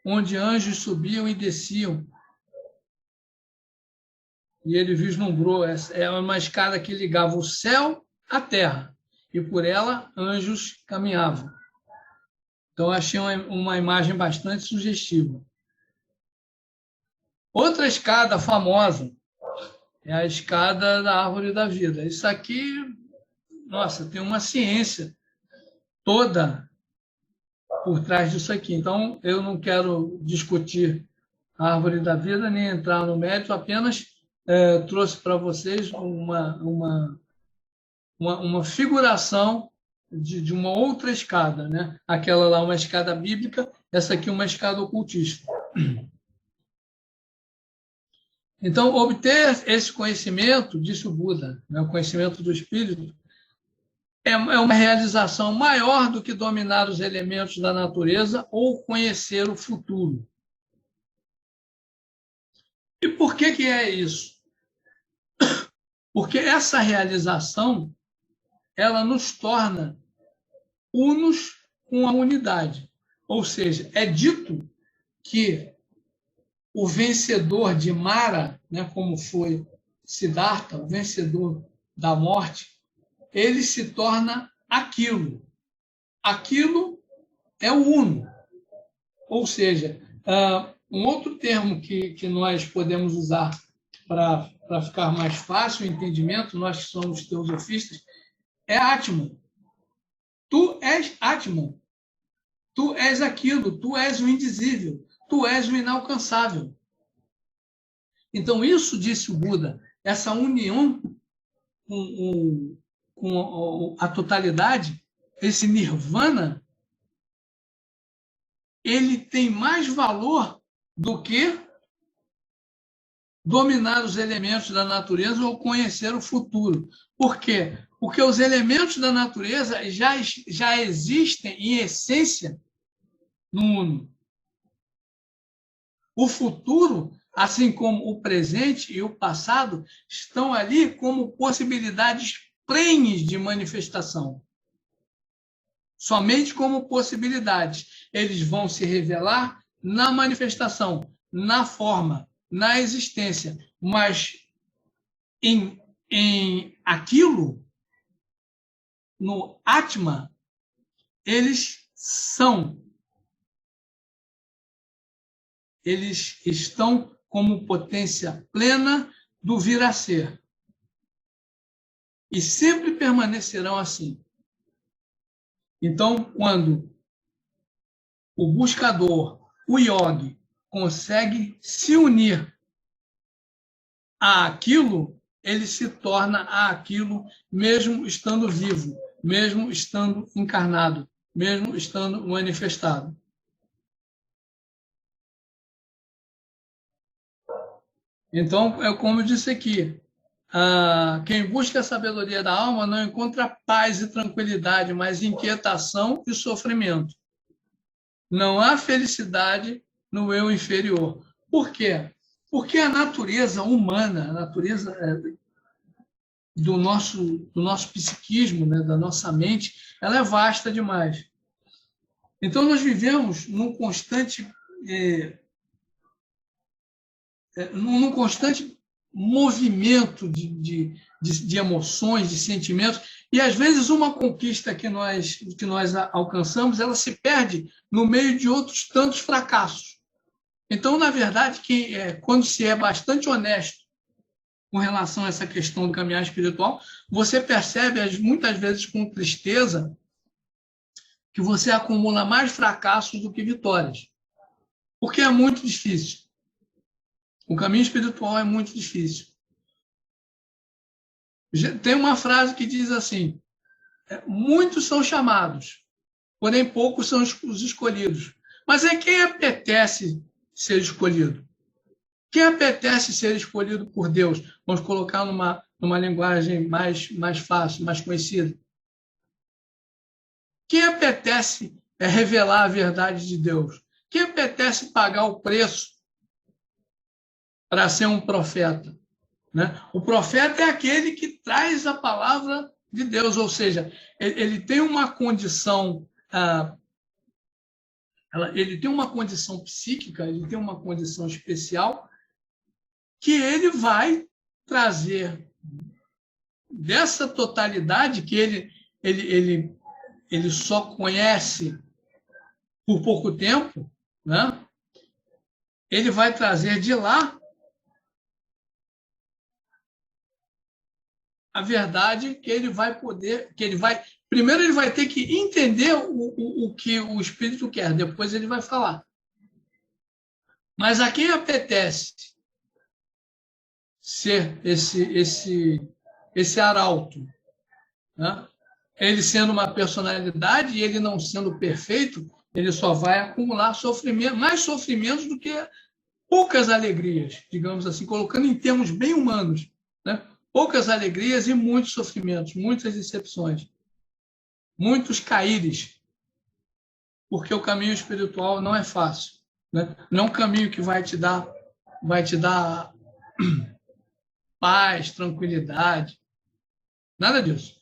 onde anjos subiam e desciam. E ele vislumbrou. É uma escada que ligava o céu à terra. E por ela, anjos caminhavam. Então, achei uma imagem bastante sugestiva. Outra escada famosa é a escada da árvore da vida. Isso aqui, nossa, tem uma ciência toda por trás disso aqui. Então, eu não quero discutir a árvore da vida, nem entrar no mérito, apenas trouxe para vocês uma figuração de uma outra escada, né? Aquela lá, uma escada bíblica, essa aqui, uma escada ocultista. Então, obter esse conhecimento, disse o Buda, né? O conhecimento do espírito, é uma realização maior do que dominar os elementos da natureza ou conhecer o futuro. E por que é isso? Porque essa realização, ela nos torna unos com a unidade. Ou seja, é dito que o vencedor de Mara, né, como foi Siddhartha, o vencedor da morte, ele se torna aquilo. Aquilo é o uno. Ou seja, um outro termo que nós podemos usar para ficar mais fácil o entendimento, nós que somos teosofistas, é Atman. Tu és Atman. Tu és aquilo, tu és o indizível, tu és o inalcançável. Então, isso, disse o Buda, essa união com a totalidade, esse nirvana, ele tem mais valor do que dominar os elementos da natureza ou conhecer o futuro. Por quê? Porque os elementos da natureza já existem em essência no mundo. O futuro, assim como o presente e o passado, estão ali como possibilidades prenhes de manifestação. Somente como possibilidades. Eles vão se revelar na manifestação, na forma, na existência. Mas em aquilo, no Atma, eles são. Eles estão como potência plena do vir a ser. E sempre permanecerão assim. Então, quando o buscador, o yogi, consegue se unir àquilo, ele se torna àquilo mesmo estando vivo, mesmo estando encarnado, mesmo estando manifestado. Então, é como eu disse aqui, quem busca a sabedoria da alma não encontra paz e tranquilidade, mas inquietação e sofrimento. Não há felicidade no eu inferior. Por quê? Porque a natureza humana, a natureza do nosso psiquismo, né, da nossa mente, ela é vasta demais. Então, nós vivemos num constante movimento de emoções, de sentimentos, e às vezes uma conquista que nós alcançamos, ela se perde no meio de outros tantos fracassos. Então, na verdade, quando se é bastante honesto com relação a essa questão do caminhar espiritual, você percebe, muitas vezes com tristeza, que você acumula mais fracassos do que vitórias. Porque é muito difícil. O caminho espiritual é muito difícil. Tem uma frase que diz assim: muitos são chamados, porém poucos são os escolhidos. Mas é quem apetece ser escolhido? Quem apetece ser escolhido por Deus? Vamos colocar numa linguagem mais fácil, mais conhecida. Quem apetece revelar a verdade de Deus? Quem apetece pagar o preço para ser um profeta? Né? O profeta é aquele que traz a palavra de Deus, ou seja, ele tem uma condição, ele tem uma condição psíquica, ele tem uma condição especial que ele vai trazer dessa totalidade que ele só conhece por pouco tempo, né? Ele vai trazer de lá a verdade que ele vai poder, primeiro ele vai ter que entender o que o Espírito quer, depois ele vai falar. Mas a quem apetece ser esse arauto, né? Ele sendo uma personalidade e ele não sendo perfeito, ele só vai acumular sofrimento, mais sofrimentos do que poucas alegrias, digamos assim, colocando em termos bem humanos, né? Poucas alegrias e muitos sofrimentos, muitas decepções, muitos caíres, porque o caminho espiritual não é fácil, né? Não é um caminho que vai te dar vai te dar paz, tranquilidade. Nada disso.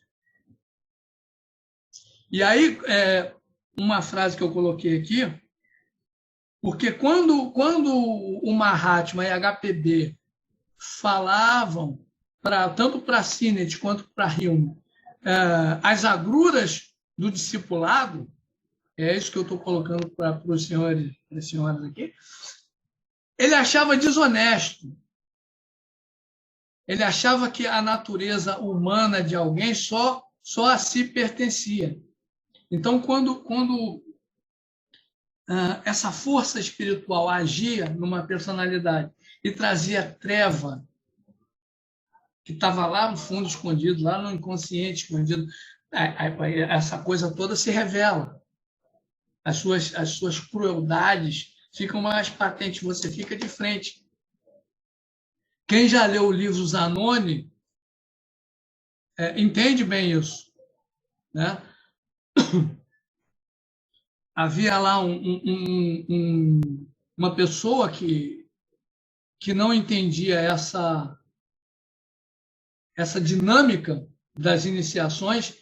E aí, uma frase que eu coloquei aqui, porque quando o Mahatma e HPB falavam, tanto para Sinnett quanto para Hume, as agruras do discipulado, é isso que eu estou colocando para os senhores e senhoras aqui, ele achava desonesto. Ele achava que a natureza humana de alguém só a si pertencia. Então, quando essa força espiritual agia numa personalidade e trazia treva, que estava lá no fundo escondido, lá no inconsciente escondido, essa coisa toda se revela. As suas crueldades ficam mais patentes, você fica de frente. Quem já leu o livro Zanoni entende bem isso, né? Havia lá uma pessoa que não entendia essa dinâmica das iniciações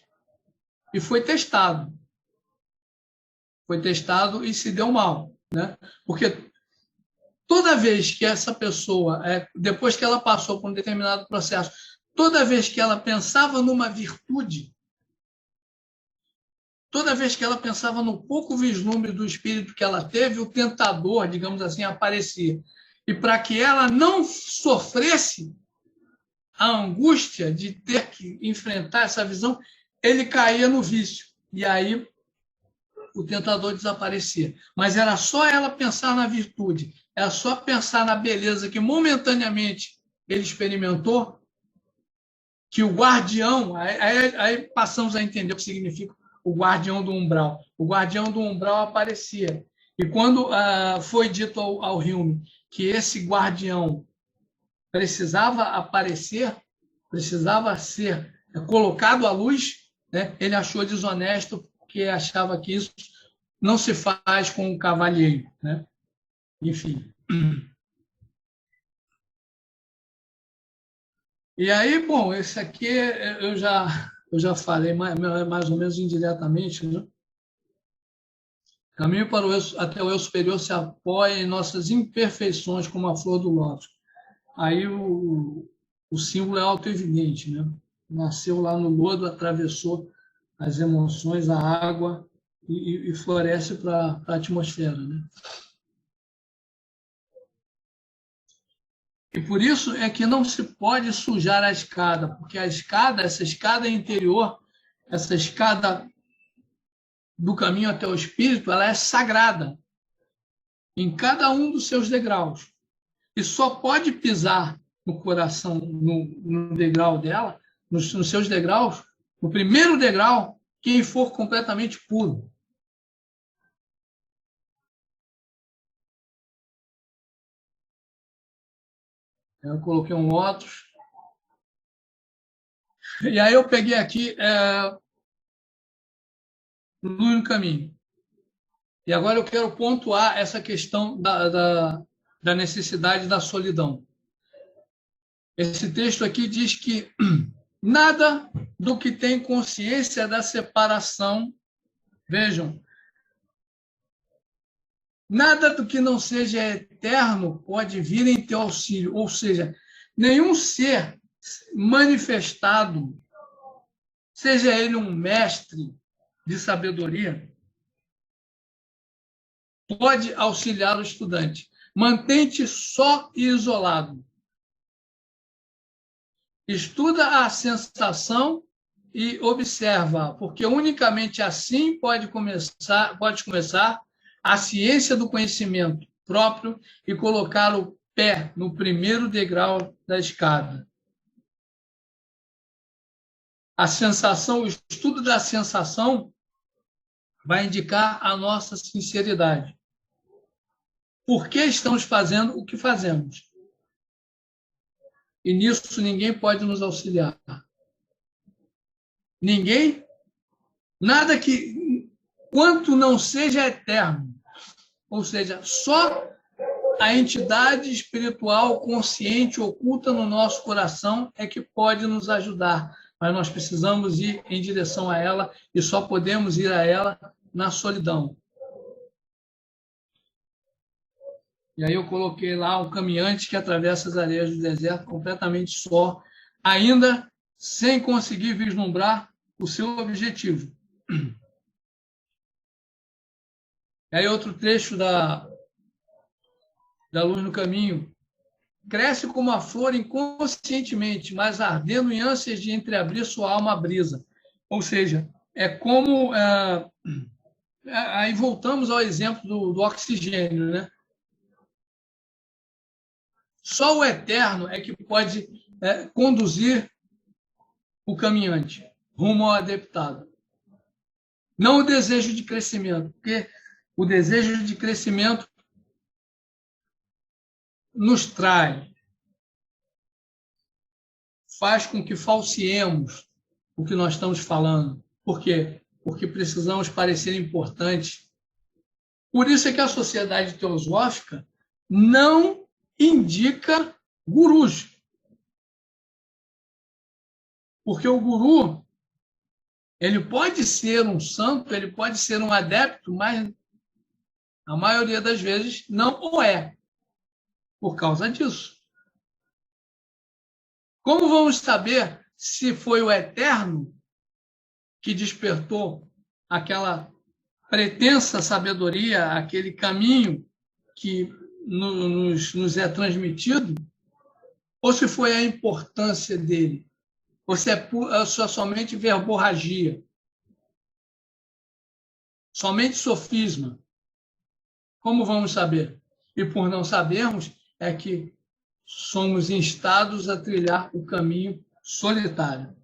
e foi testado. Foi testado e se deu mal, né? Porque toda vez que essa pessoa, depois que ela passou por um determinado processo, toda vez que ela pensava numa virtude, toda vez que ela pensava no pouco vislumbre do espírito que ela teve, o tentador, digamos assim, aparecia. E para que ela não sofresse a angústia de ter que enfrentar essa visão, ele caía no vício. E aí o tentador desaparecia. Mas era só ela pensar na virtude, era só pensar na beleza que momentaneamente ele experimentou, que o guardião, aí passamos a entender o que significa o guardião do umbral. O guardião do umbral aparecia. E quando foi dito ao Hume que esse guardião precisava aparecer, precisava ser colocado à luz, né, ele achou desonesto, porque achava que isso não se faz com o cavalheiro, né? Enfim. E aí, bom, esse aqui eu já falei mais ou menos indiretamente, né? Caminho até o eu superior se apoia em nossas imperfeições como a flor do lótus. Aí o símbolo é autoevidente, né? Nasceu lá no lodo, atravessou as emoções, a água e floresce para a atmosfera, né? E por isso é que não se pode sujar a escada, porque essa escada interior, essa escada do caminho até o espírito, ela é sagrada em cada um dos seus degraus. E só pode pisar no coração, no degrau dela, nos seus degraus, no primeiro degrau, quem for completamente puro. Eu coloquei um lótus. E aí eu peguei aqui no caminho. E agora eu quero pontuar essa questão da necessidade da solidão. Esse texto aqui diz que nada do que tem consciência da separação, vejam, nada do que não seja eterno pode vir em teu auxílio. Ou seja, nenhum ser manifestado, seja ele um mestre de sabedoria, pode auxiliar o estudante. Mantém-te só e isolado. Estuda a sensação e observa, porque unicamente assim pode começar a ciência do conhecimento próprio e colocar o pé no primeiro degrau da escada. A sensação, o estudo da sensação vai indicar a nossa sinceridade. Por que estamos fazendo o que fazemos? E nisso ninguém pode nos auxiliar. Ninguém, nada que, quanto não seja eterno. Ou seja, só a entidade espiritual consciente oculta no nosso coração é que pode nos ajudar, mas nós precisamos ir em direção a ela e só podemos ir a ela na solidão. E aí eu coloquei lá um caminhante que atravessa as areias do deserto completamente só, ainda sem conseguir vislumbrar o seu objetivo. E aí outro trecho da Luz no Caminho. Cresce como a flor inconscientemente, mas ardendo em ânsias de entreabrir sua alma à brisa. Ou seja, é como... aí voltamos ao exemplo do oxigênio, né? Só o eterno é que pode conduzir o caminhante rumo ao adeptado. Não o desejo de crescimento, porque o desejo de crescimento nos trai, faz com que falseemos o que nós estamos falando. Por quê? Porque precisamos parecer importantes. Por isso é que a sociedade teosófica não indica gurus. Porque o guru, ele pode ser um santo, ele pode ser um adepto, mas a maioria das vezes não o é. Por causa disso. Como vamos saber se foi o Eterno que despertou aquela pretensa sabedoria, aquele caminho que nos é transmitido, ou se foi a importância dele, ou se é somente verborragia, somente sofisma? Como vamos saber? E por não sabermos, é que somos instados a trilhar o caminho solitário.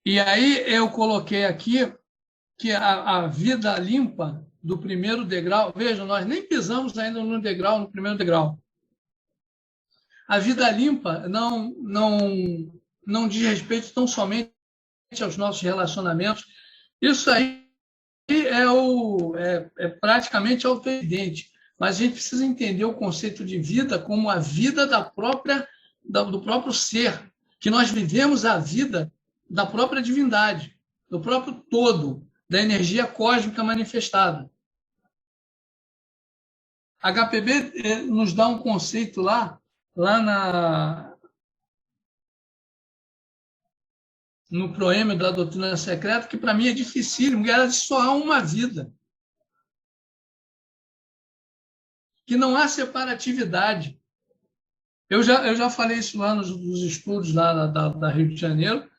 E aí eu coloquei aqui que a vida limpa do primeiro degrau, vejam, nós nem pisamos ainda no primeiro degrau. A vida limpa não diz respeito tão somente aos nossos relacionamentos. Isso aí é praticamente autoevidente, mas a gente precisa entender o conceito de vida como a vida do próprio ser, que nós vivemos a vida da própria divindade, do próprio todo, da energia cósmica manifestada. HPB nos dá um conceito lá no proêmio da doutrina secreta, que para mim é dificílimo, que era de só há uma vida. Que não há separatividade. Eu já falei isso lá nos estudos lá da Rio de Janeiro.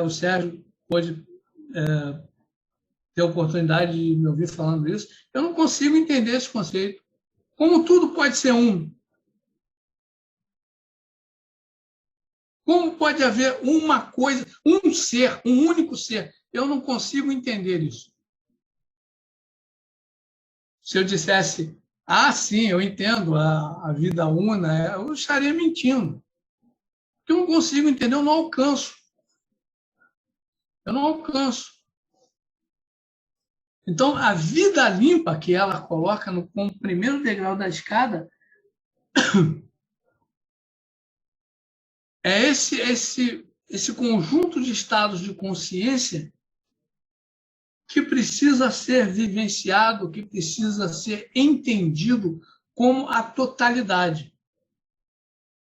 O Sérgio pôde ter a oportunidade de me ouvir falando isso. Eu não consigo entender esse conceito. Como tudo pode ser um? Como pode haver uma coisa, um ser, um único ser? Eu não consigo entender isso. Se eu dissesse, sim, eu entendo a vida una, eu estaria mentindo. Eu não consigo entender, eu não alcanço. Eu não alcanço. Então, a vida limpa que ela coloca como primeiro degrau da escada é esse conjunto de estados de consciência que precisa ser vivenciado, que precisa ser entendido como a totalidade.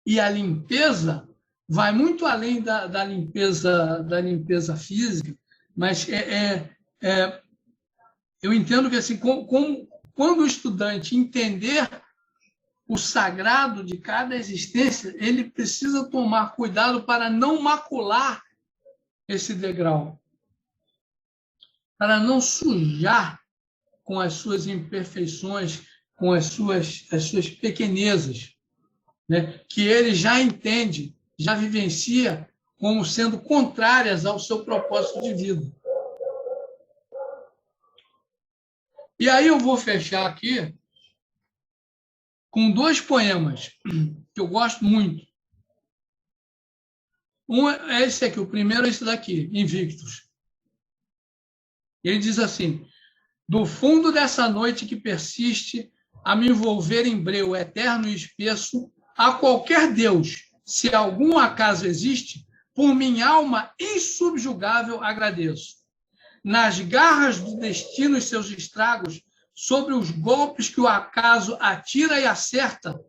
E a limpeza vai muito além da limpeza física, mas eu entendo que assim, quando o estudante entender o sagrado de cada existência, ele precisa tomar cuidado para não macular esse degrau, para não sujar com as suas imperfeições, com as suas pequenezas, né? Que ele já entende, já vivencia como sendo contrárias ao seu propósito de vida. E aí eu vou fechar aqui com 2 poemas que eu gosto muito. Um é esse aqui, o primeiro é esse daqui, Invictus. Ele diz assim: do fundo dessa noite que persiste a me envolver em breu eterno e espesso, a qualquer Deus, se algum acaso existe, por minha alma insubjugável agradeço. Nas garras do destino e seus estragos, sobre os golpes que o acaso atira e acerta,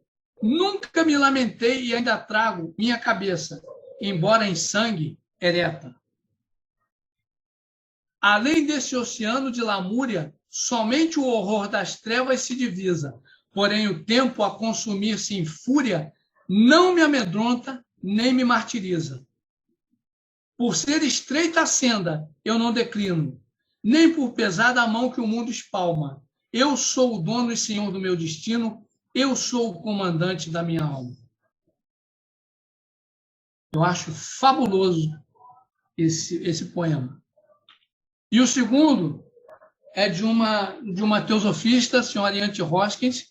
nunca me lamentei e ainda trago minha cabeça, embora em sangue, ereta. Além desse oceano de lamúria, somente o horror das trevas se divisa, porém o tempo a consumir-se em fúria não me amedronta nem me martiriza. Por ser estreita a senda, eu não declino, nem por pesada a mão que o mundo espalma. Eu sou o dono e senhor do meu destino, eu sou o comandante da minha alma. Eu acho fabuloso esse poema. E o segundo é de uma teosofista, a senhora Yanti Hoskins,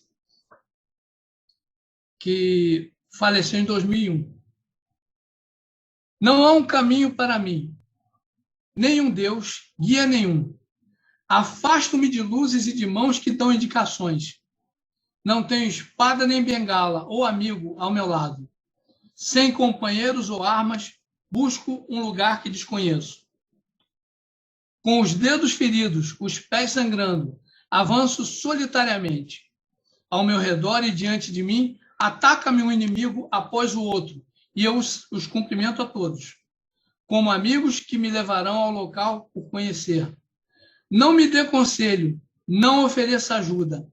que faleceu em 2001. Não há um caminho para mim, nenhum Deus, guia nenhum. Afasto-me de luzes e de mãos que dão indicações. Não tenho espada nem bengala ou amigo ao meu lado. Sem companheiros ou armas, busco um lugar que desconheço. Com os dedos feridos, os pés sangrando, avanço solitariamente. Ao meu redor e diante de mim, ataca-me um inimigo após o outro, e eu os cumprimento a todos, como amigos que me levarão ao local por conhecer. Não me dê conselho, não ofereça ajuda.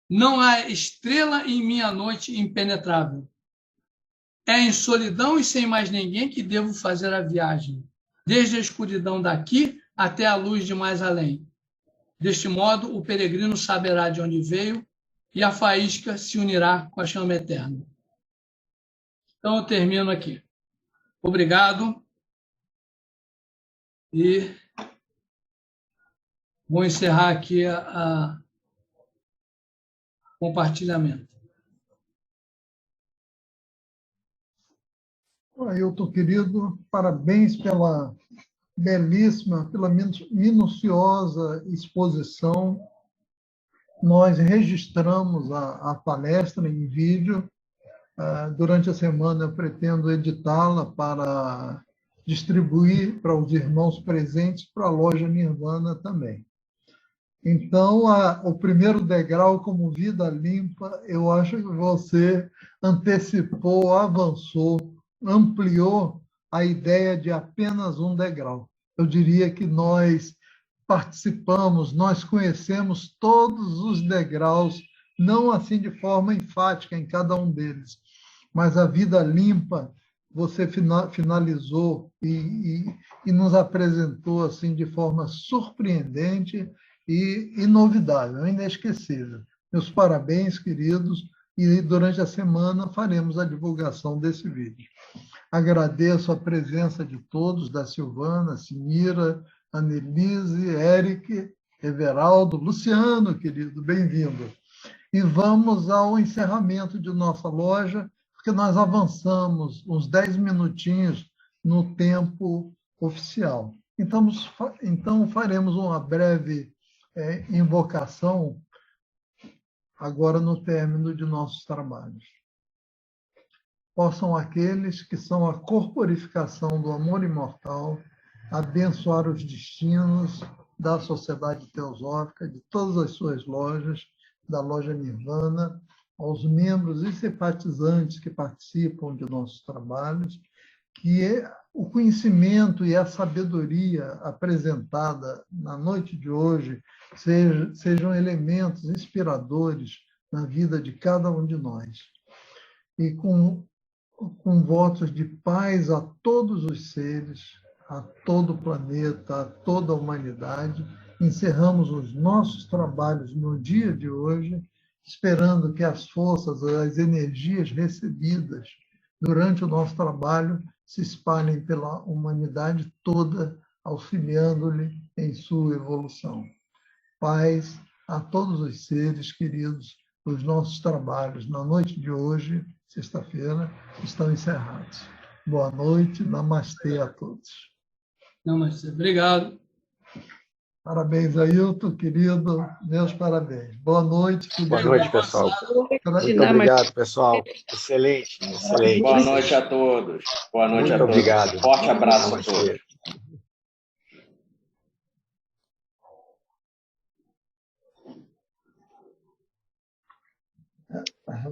Não há estrela em minha noite impenetrável. É em solidão e sem mais ninguém que devo fazer a viagem, desde a escuridão daqui até a luz de mais além. Deste modo, o peregrino saberá de onde veio e a faísca se unirá com a chama eterna. Então, eu termino aqui. Obrigado. E vou encerrar aqui a compartilhamento. Ailton, querido, parabéns pela belíssima, pela minuciosa exposição. Nós registramos a palestra em vídeo. Durante a semana, eu pretendo editá-la para distribuir para os irmãos presentes, para a loja Nirvana também. Então, o primeiro degrau, como vida limpa, eu acho que você antecipou, avançou, ampliou a ideia de apenas um degrau. Eu diria que nós participamos, nós conhecemos todos os degraus, não assim de forma enfática em cada um deles, mas a vida limpa você finalizou e nos apresentou assim de forma surpreendente e inovidável, inesquecível. Meus parabéns, queridos, e durante a semana faremos a divulgação desse vídeo. Agradeço a presença de todos, da Silvana, Simira, Annelise, Eric, Everaldo, Luciano, querido, bem-vindo. E vamos ao encerramento de nossa loja, porque nós avançamos uns 10 minutinhos no tempo oficial. Então faremos uma breve invocação agora no término de nossos trabalhos. Possam aqueles que são a corporificação do amor imortal abençoar os destinos da Sociedade Teosófica, de todas as suas lojas, da loja Nirvana, aos membros e simpatizantes que participam de nossos trabalhos, que o conhecimento e a sabedoria apresentada na noite de hoje sejam elementos inspiradores na vida de cada um de nós. E com votos de paz a todos os seres, a todo o planeta, a toda a humanidade, encerramos os nossos trabalhos no dia de hoje, esperando que as forças, as energias recebidas durante o nosso trabalho se espalhem pela humanidade toda, auxiliando-lhe em sua evolução. Paz a todos os seres queridos, os nossos trabalhos na noite de hoje, sexta-feira, estão encerrados. Boa noite, namastê a todos. Namastê, obrigado. Parabéns, Ailton, querido. Meus parabéns. Boa noite, querido. Boa noite, pessoal. Muito obrigado, pessoal. Excelente, excelente. Boa noite a todos. Boa noite a todos. Muito obrigado. Forte abraço a todos.